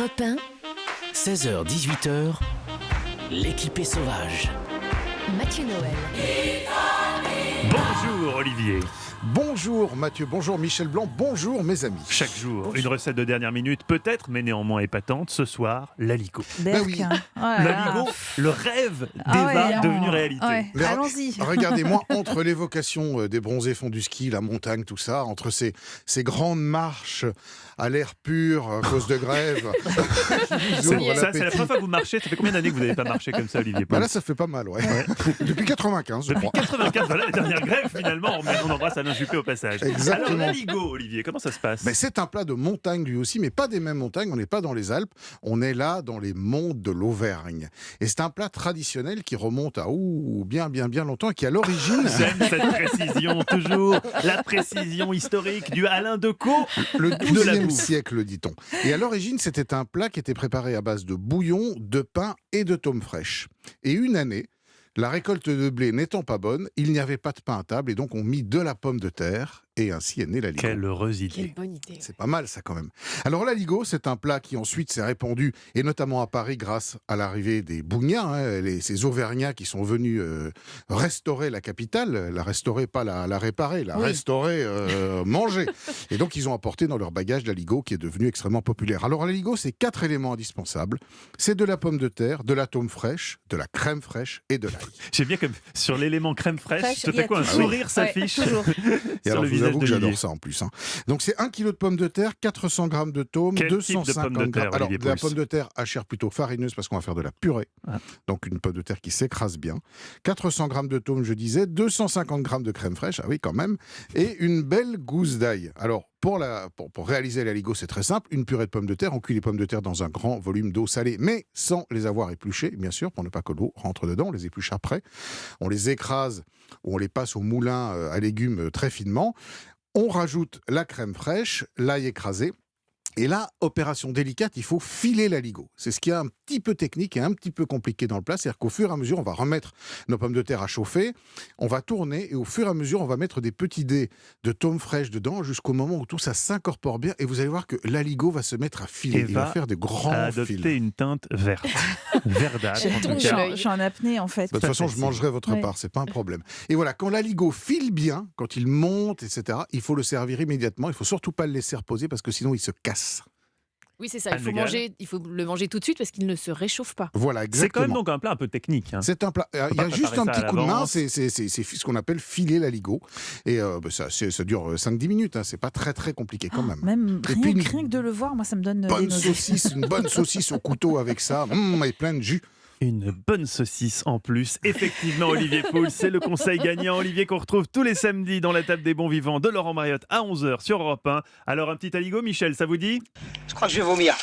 Europe 1, 16h-18h, l'équipée sauvage. Mathieu Noël. Bonjour Olivier. Bonjour Mathieu, bonjour Michel Blanc, bonjour mes amis. Chaque jour, une recette de dernière minute, peut-être, mais néanmoins épatante. Ce soir, l'aligot. oui. L'aligot, le rêve d'Eva devenu réalité. Mais Allons-y. Regardez-moi, entre l'évocation des bronzés fonds du ski, la montagne, tout ça, entre ces grandes marches à l'air pur à cause de grève. C'est la première fois que vous marchez. Ça fait combien d'années que vous n'avez pas marché comme ça, Olivier Paul? Là, ça fait pas mal, ouais. Depuis 95, je Depuis crois. 95, voilà la dernière grève finalement. On embrasse Alain Juppé au passage. Exactement. Alors l'aligot, Olivier, comment ça se passe? Mais c'est un plat de montagne lui aussi, mais pas des mêmes montagnes. On n'est pas dans les Alpes, on est là dans les monts de l'Auvergne. Et c'est un plat traditionnel qui remonte à bien longtemps et qui à l'origine... J'aime cette précision, toujours la précision historique du Alain Decaux. Le de la 12e bouffe. siècle, dit-on. Et à l'origine, c'était un plat qui était préparé à base de bouillon, de pain et de tomes fraîches. Et une année, la récolte de blé n'étant pas bonne, il n'y avait pas de pain à table et donc on mit de la pomme de terre et ainsi est né l'aligot. Quelle heureuse Quelle idée. bonne idée. C'est pas mal ça quand même. Alors l'aligot, c'est un plat qui ensuite s'est répandu, et notamment à Paris grâce à l'arrivée des Bougnats, ces Auvergnats qui sont venus restaurer la capitale, la restaurer, pas la réparer, la restaurer, manger. Et donc ils ont apporté dans leur bagage l'aligot qui est devenu extrêmement populaire. Alors l'aligot, c'est 4 éléments indispensables. C'est de la pomme de terre, de la tome fraîche, de la crème fraîche et de l'ail. J'aime bien comme sur l'élément crème fraîche, tout il y à a coup un tout. sourire s'affiche. toujours. Et sur alors le je vous visage avoue que d'Olivier. j'adore ça en plus. Donc c'est 1 kg de pommes de terre, 400 g de tome, Quel type de 250 pommes de terre, grammes. Alors Olivier de la Pouls? pomme de terre à chair plutôt farineuse parce qu'on va faire de la purée. Ah. Donc une pomme de terre qui s'écrase bien. 400 g de tome, je disais, 250 g de crème fraîche, ah oui quand même, et une belle gousse d'ail. Alors pour réaliser l'aligot, c'est très simple. Une purée de pommes de terre, on cuit les pommes de terre dans un grand volume d'eau salée, mais sans les avoir épluchées, bien sûr, pour ne pas que l'eau rentre dedans. On les épluche après. On les écrase ou on les passe au moulin à légumes très finement. On rajoute la crème fraîche, l'ail écrasé. Et là, opération délicate, il faut filer l'aligot. C'est ce qui est un petit peu technique et un petit peu compliqué dans le plat. C'est-à-dire qu'au fur et à mesure, on va remettre nos pommes de terre à chauffer, on va tourner et au fur et à mesure, on va mettre des petits dés de tomes fraîches dedans jusqu'au moment où tout ça s'incorpore bien. Et vous allez voir que l'aligot va se mettre à filer. Il va faire de grands a fils. adopté une teinte verte. Verdâtre. en tout cas. Je suis en apnée en fait. De toute façon, je mangerai votre part, c'est pas un problème. Et voilà, quand l'aligot file bien, quand il monte, etc., il faut le servir immédiatement. Il faut surtout pas le laisser reposer parce que sinon il se casse. Oui, c'est ça. Anne Le Gall. Il faut le manger tout de suite parce qu'il ne se réchauffe pas. Voilà, C'est exactement. quand même donc un plat un peu technique. Hein. C'est un plat. Il y pas a juste préparer un ça petit à coup de main, l'avance. c'est ce qu'on appelle filer l'aligot. Et ça dure 5-10 minutes, hein, c'est pas très très compliqué quand même. Même Et rien, puis une rien que de le voir, moi ça me donne des nausées. une bonne saucisse au couteau avec ça, et plein de jus. Une bonne saucisse en plus. Effectivement, Olivier Pouls, c'est le conseil gagnant. Olivier qu'on retrouve tous les samedis dans la table des bons vivants de Laurent Mariotte à 11h sur Europe 1. Alors un petit aligot, Michel, ça vous dit? Je crois que je vais vomir.